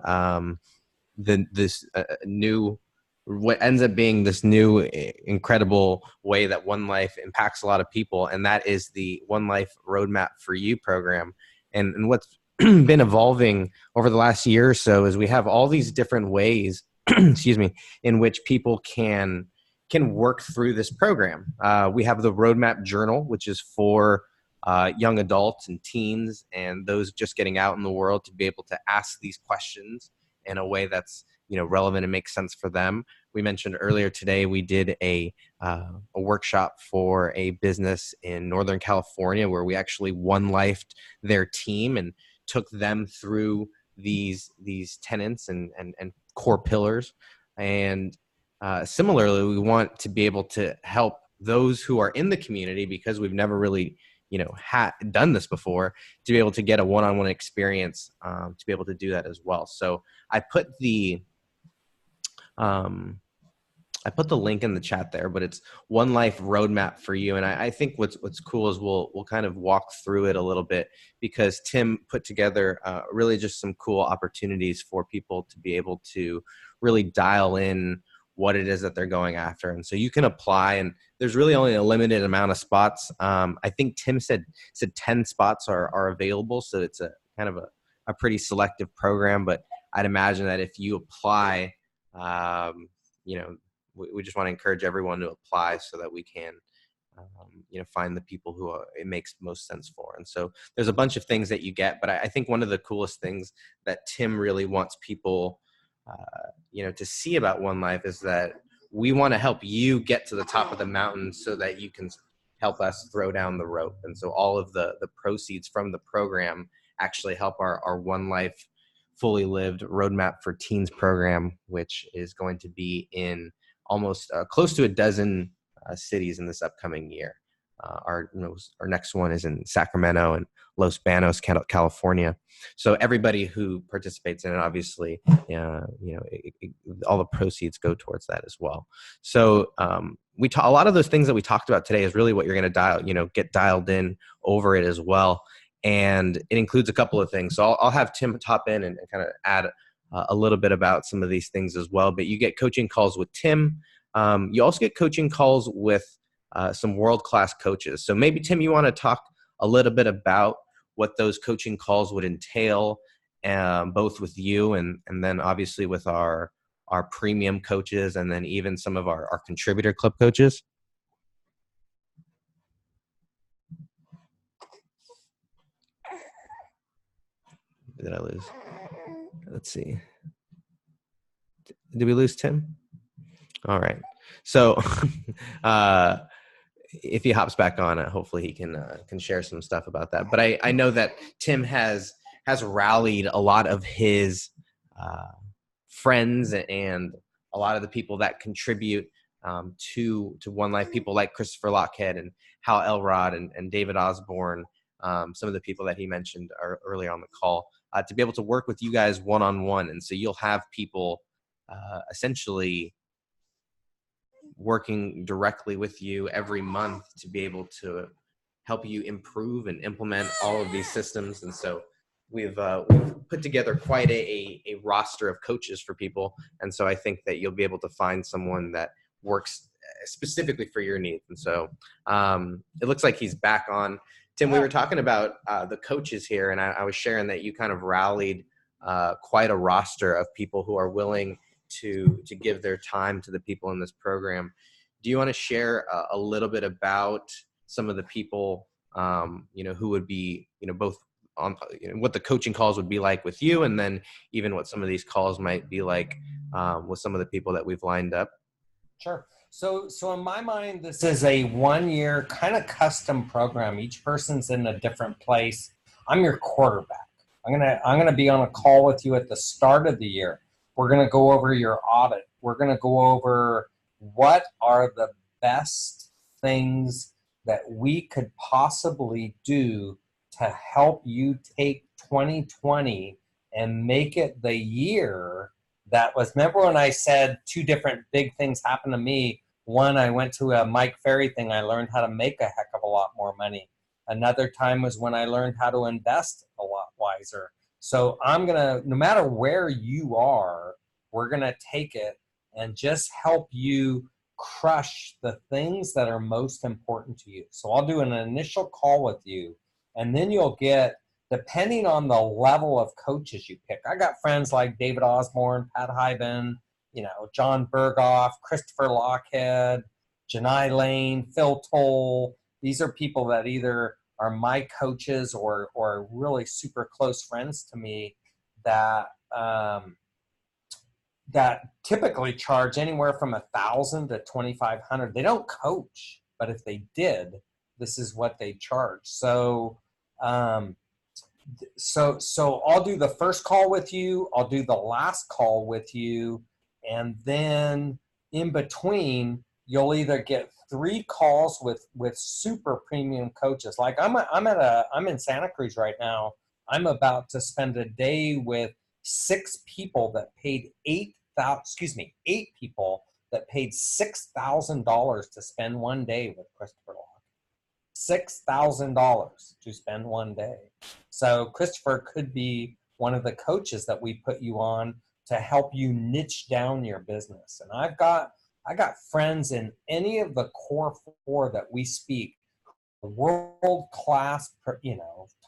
what ends up being this new incredible way that One Life impacts a lot of people, and that is the One Life Roadmap for You program. And what's been evolving over the last year or so is we have all these different ways, excuse me, in which people can work through this program. We have the Roadmap Journal, which is for young adults and teens and those just getting out in the world to be able to ask these questions in a way that's relevant and makes sense for them. We mentioned earlier today we did a workshop for a business in Northern California where we actually one-lifed their team and took them through these tenets and core pillars. And similarly, we want to be able to help those who are in the community, because we've never really done this before, to be able to get a one-on-one experience, to be able to do that as well. So I put the link in the chat there, but it's One Life Roadmap for You. And I think what's cool is we'll kind of walk through it a little bit, because Tim put together really just some cool opportunities for people to be able to really dial in what it is that they're going after. And so you can apply, and there's really only a limited amount of spots. I think Tim said 10 spots are available. So it's a kind of a pretty selective program, but I'd imagine that if you apply, we just want to encourage everyone to apply so that we can, find the people who it makes most sense for. And so there's a bunch of things that you get, but I think one of the coolest things that Tim really wants people, to see about One Life is that we want to help you get to the top of the mountain so that you can help us throw down the rope. And so all of the proceeds from the program actually help our One Life Fully Lived Roadmap for Teens program, which is going to be in almost close to a dozen cities in this upcoming year. Our next one is in Sacramento and Los Banos, California. So everybody who participates in it, obviously, all the proceeds go towards that as well. So a lot of those things that we talked about today is really what you're going to get dialed in over it as well. And it includes a couple of things. So I'll have Tim hop in and kind of add a little bit about some of these things as well. But you get coaching calls with Tim. You also get coaching calls with some world-class coaches. So maybe, Tim, you want to talk a little bit about what those coaching calls would entail, both with you and then obviously with our premium coaches, and then even some of our contributor club coaches. Did I lose? Let's see. Did we lose Tim? All right. So if he hops back on, hopefully he can share some stuff about that. But I know that Tim has rallied a lot of his friends and a lot of the people that contribute to One Life, people like Christopher Lockhead and Hal Elrod and David Osborne, some of the people that he mentioned earlier on the call, to be able to work with you guys one-on-one. And so you'll have people essentially working directly with you every month to be able to help you improve and implement all of these systems. And so we've put together quite a roster of coaches for people. And so I think that you'll be able to find someone that works specifically for your needs. And so it looks like he's back on. Tim, we were talking about the coaches here, and I was sharing that you kind of rallied quite a roster of people who are willing to give their time to the people in this program. Do you want to share a little bit about some of the people, who would be, both on, what the coaching calls would be like with you, and then even what some of these calls might be like with some of the people that we've lined up? Sure. So in my mind, this is a 1-year kind of custom program. Each person's in a different place. I'm your quarterback. I'm gonna be on a call with you at the start of the year. We're gonna go over your audit. We're gonna go over what are the best things that we could possibly do to help you take 2020 and make it the year that was. Remember when I said 2 different big things happened to me? One, I went to a Mike Ferry thing. I learned how to make a heck of a lot more money. Another time was when I learned how to invest a lot wiser. So I'm going to, no matter where you are, we're going to take it and just help you crush the things that are most important to you. So I'll do an initial call with you, and then you'll get, depending on the level of coaches you pick. I got friends like David Osborne, Pat Hyben, John Berghoff, Christopher Lockhead, Janai Lane, Phil Toll. These are people that either are my coaches or really super close friends to me that that typically charge anywhere from $1,000 to $2,500. They don't coach, but if they did, this is what they charge. So I'll do the first call with you. I'll do the last call with you. And then in between, you'll either get 3 calls with super premium coaches. Like I'm in Santa Cruz right now. I'm about to spend a day with 8 people that paid $6,000 to spend one day with Christopher Long. $6,000 to spend one day. So Christopher could be one of the coaches that we put you on to help you niche down your business. And I got friends in any of the core 4 that we speak, world-class,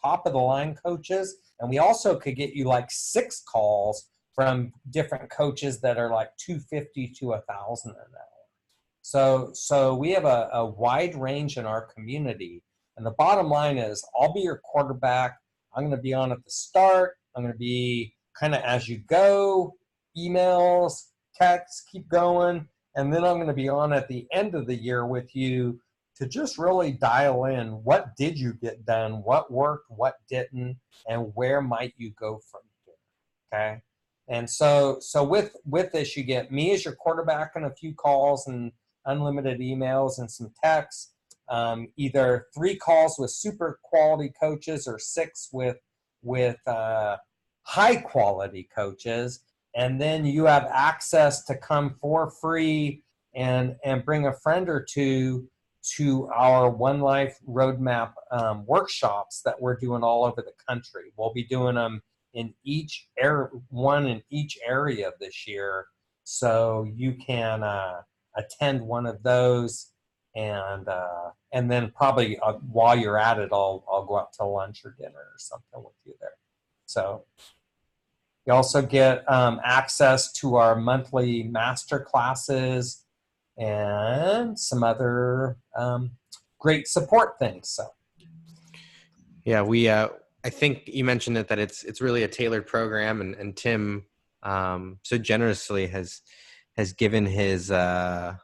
top of the line coaches. And we also could get you like 6 calls from different coaches that are like $250 to $1,000 an hour. So we have a wide range in our community. And the bottom line is, I'll be your quarterback. I'm going to be on at the start. I'm going to be kind of as you go, emails, texts, keep going. And then I'm going to be on at the end of the year with you to just really dial in, what did you get done, what worked, what didn't, and where might you go from here, okay? And so with this, you get me as your quarterback and a few calls and unlimited emails and some texts, either 3 calls with super quality coaches or 6 with high quality coaches. And then you have access to come for free and bring a friend or two to our One Life Roadmap workshops that we're doing all over the country. We'll be doing them in each one in each area this year, so you can attend one of those, and then probably while you're at it, I'll go out to lunch or dinner or something with you there. So you also get access to our monthly master classes and some other great support things. So yeah, we I think you mentioned that it's really a tailored program, and Tim so generously has given his thrown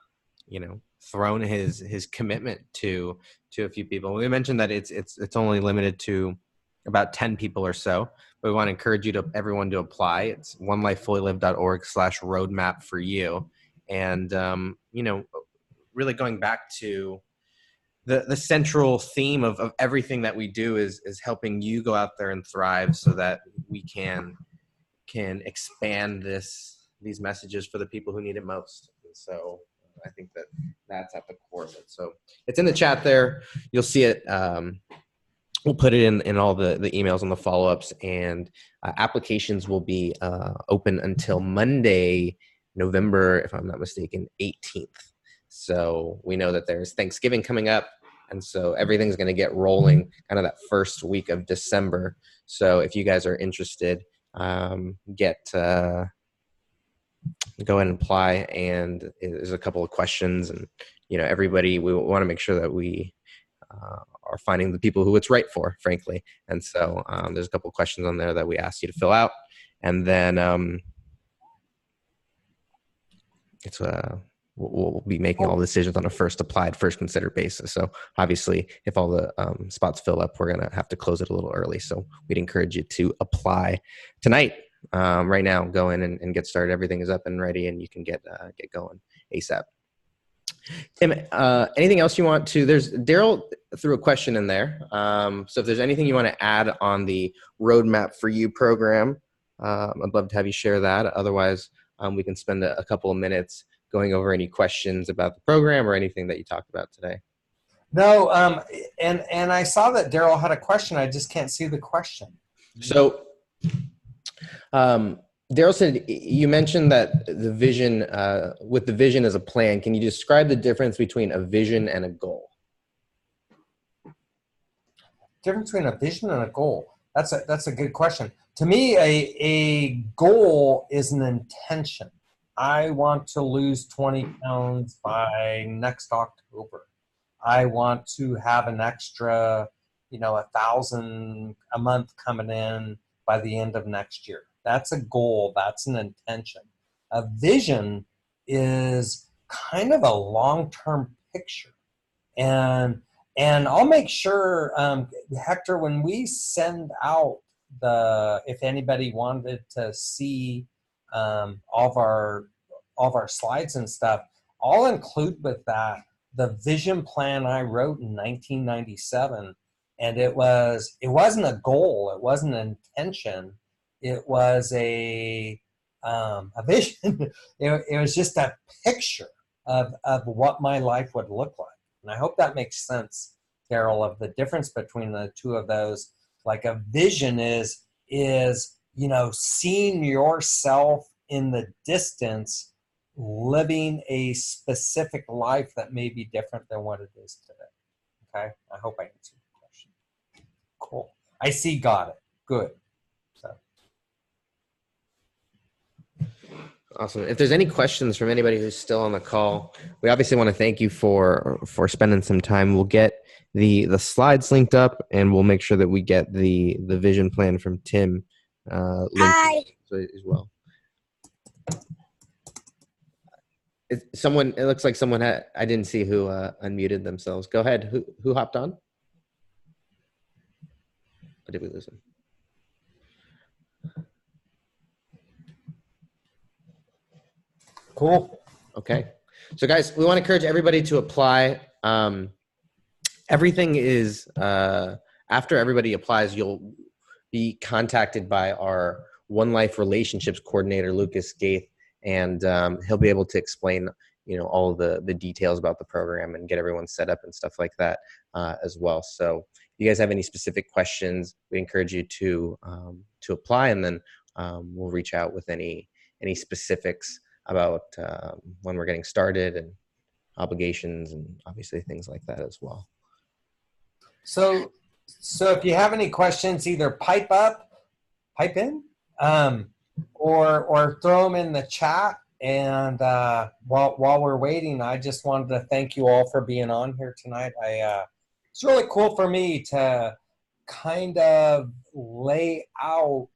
his commitment to a few people. We mentioned that it's only limited to about 10 people or so, but we want to encourage everyone to apply. It's onelifefullylive.org/roadmap for you. And really going back to the central theme of everything that we do is helping you go out there and thrive so that we can expand these messages for the people who need it most. And so I think that's at the core of it. So it's in the chat there. You'll see it. We'll put it in all the emails and the follow-ups, and applications will be open until Monday, November, if I'm not mistaken, 18th. So we know that there's Thanksgiving coming up, and so everything's going to get rolling kind of that first week of December. So if you guys are interested, go ahead and apply. And there's a couple of questions, and everybody, we want to make sure that we are finding the people who it's right for, frankly. And so there's a couple of questions on there that we asked you to fill out, and then we'll be making all decisions on a first applied, first considered basis. So obviously, if all the spots fill up, we're going to have to close it a little early. So we'd encourage you to apply tonight, right now. Go in and get started. Everything is up and ready, and you can get going ASAP. Tim, anything else you want to? Daryl threw a question in there. So if there's anything you want to add on the Roadmap for You program, I'd love to have you share that. Otherwise, we can spend a couple of minutes going over any questions about the program or anything that you talked about today. No, and I saw that Daryl had a question. I just can't see the question. So, Daryl said, you mentioned that the vision, with the vision as a plan, can you describe the difference between a vision and a goal? Difference between a vision and a goal. That's a good question. To me, a goal is an intention. I want to lose 20 pounds by next October. I want to have an extra, $1,000 a month coming in by the end of next year. That's a goal. That's an intention. A vision is kind of a long-term picture. And I'll make sure, Hector, when we send out if anybody wanted to see all of our slides and stuff, I'll include with that the vision plan I wrote in 1997. And it wasn't a goal. It wasn't an intention. It was a vision. It was just a picture of what my life would look like. And I hope that makes sense, Daryl, of the difference between the two of those. Like a vision is seeing yourself in the distance, living a specific life that may be different than what it is today. Okay? I hope I answered the question. Cool. I see, got it. Good. Awesome. If there's any questions from anybody who's still on the call, we obviously want to thank you for spending some time. We'll get the slides linked up, and we'll make sure that we get the vision plan from Tim linked as well. It looks like someone I didn't see who unmuted themselves. Go ahead. Who hopped on? Or did we lose him? Cool. Okay. So guys, we want to encourage everybody to apply. Everything is, after everybody applies, you'll be contacted by our One Life Relationships Coordinator, Lucas Gaith, and he'll be able to explain, all the details about the program and get everyone set up and stuff like that as well. So if you guys have any specific questions, we encourage you to apply, and then we'll reach out with any specifics about when we're getting started and obligations and obviously things like that as well. So if you have any questions, either pipe in, or throw them in the chat. And while we're waiting, I just wanted to thank you all for being on here tonight. It's really cool for me to kind of lay out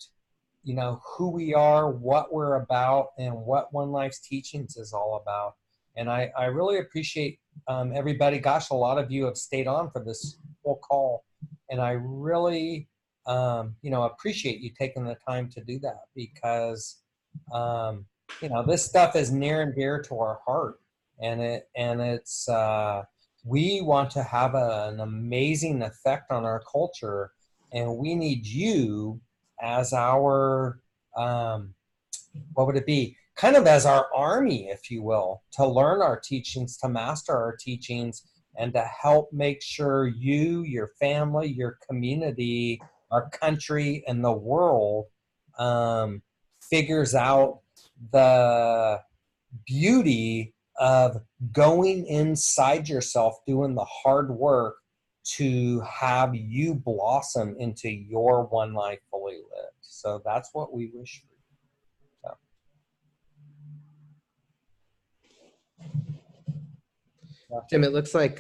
who we are, what we're about, and what One Life's teachings is all about. And I really appreciate everybody. Gosh, a lot of you have stayed on for this whole call. And I really, appreciate you taking the time to do that, because, this stuff is near and dear to our heart. And it's We want to have an amazing effect on our culture, and we need you as our, what would it be? Kind of as our army, if you will, to learn our teachings, to master our teachings, and to help make sure you, your family, your community, our country, and the world figures out the beauty of going inside yourself, doing the hard work to have you blossom into your one life fully lived. So that's what we wish for you. So, Tim, it looks like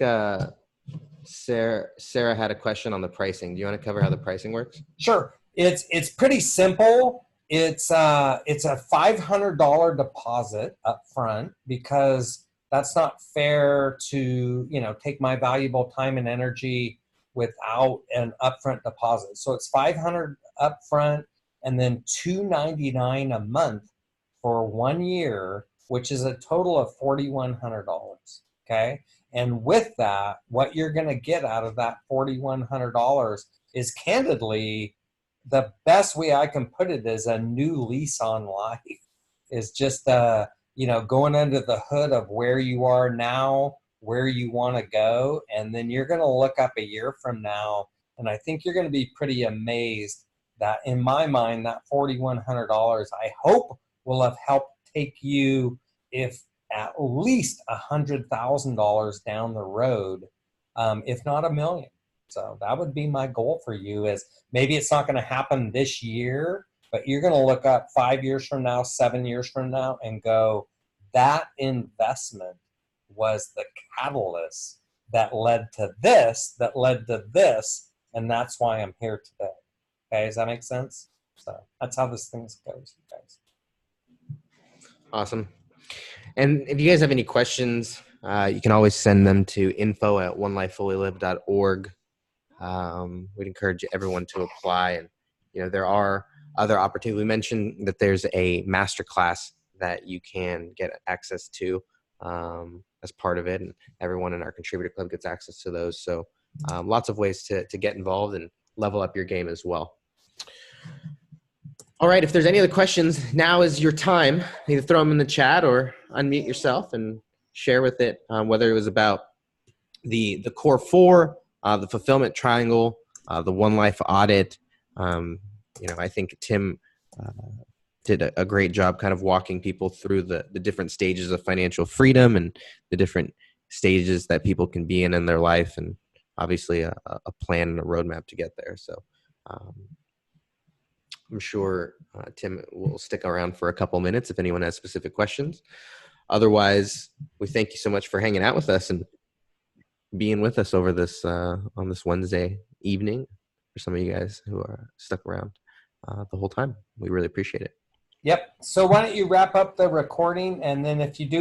Sarah had a question on the pricing. Do you want to cover how the pricing works? sure, it's pretty simple. It's a $500 deposit up front, because that's not fair to take my valuable time and energy without an upfront deposit. So it's 500 upfront, and then $299 a month for 1 year, which is a total of $4,100. Okay, and with that, what you're going to get out of that $4,100 is, candidly, the best way I can put it is a new lease on life. Is just going under the hood of where you are now, where you want to go, and then you're going to look up a year from now, and I think you're going to be pretty amazed that, in my mind, that $4,100, I hope, will have helped take you, if at least $100,000 down the road, if not $1 million. So that would be my goal for you. Is maybe it's not going to happen this year, but you're going to look up 5 years from now, 7 years from now, and go, that investment was the catalyst that led to this, and that's why I'm here today. Okay, does that make sense? So that's how this thing goes, you guys. Awesome. And if you guys have any questions, you can always send them to info@onelifefullylived.org. We'd encourage everyone to apply. And, there are other opportunities. We mentioned that there's a masterclass that you can get access to as part of it. And everyone in our contributor club gets access to those. So lots of ways to get involved and level up your game as well. All right. If there's any other questions, now is your time. Either throw them in the chat or unmute yourself and share with it, whether it was about the Core4, the fulfillment triangle, the one life audit. I think Tim did a great job kind of walking people through the different stages of financial freedom and the different stages that people can be in their life, and obviously a plan and a roadmap to get there. So I'm sure Tim will stick around for a couple minutes if anyone has specific questions. Otherwise, we thank you so much for hanging out with us and being with us over this on this Wednesday evening. For some of you guys who are stuck around the whole time, we really appreciate it. Yep. So why don't you wrap up the recording, and then if you do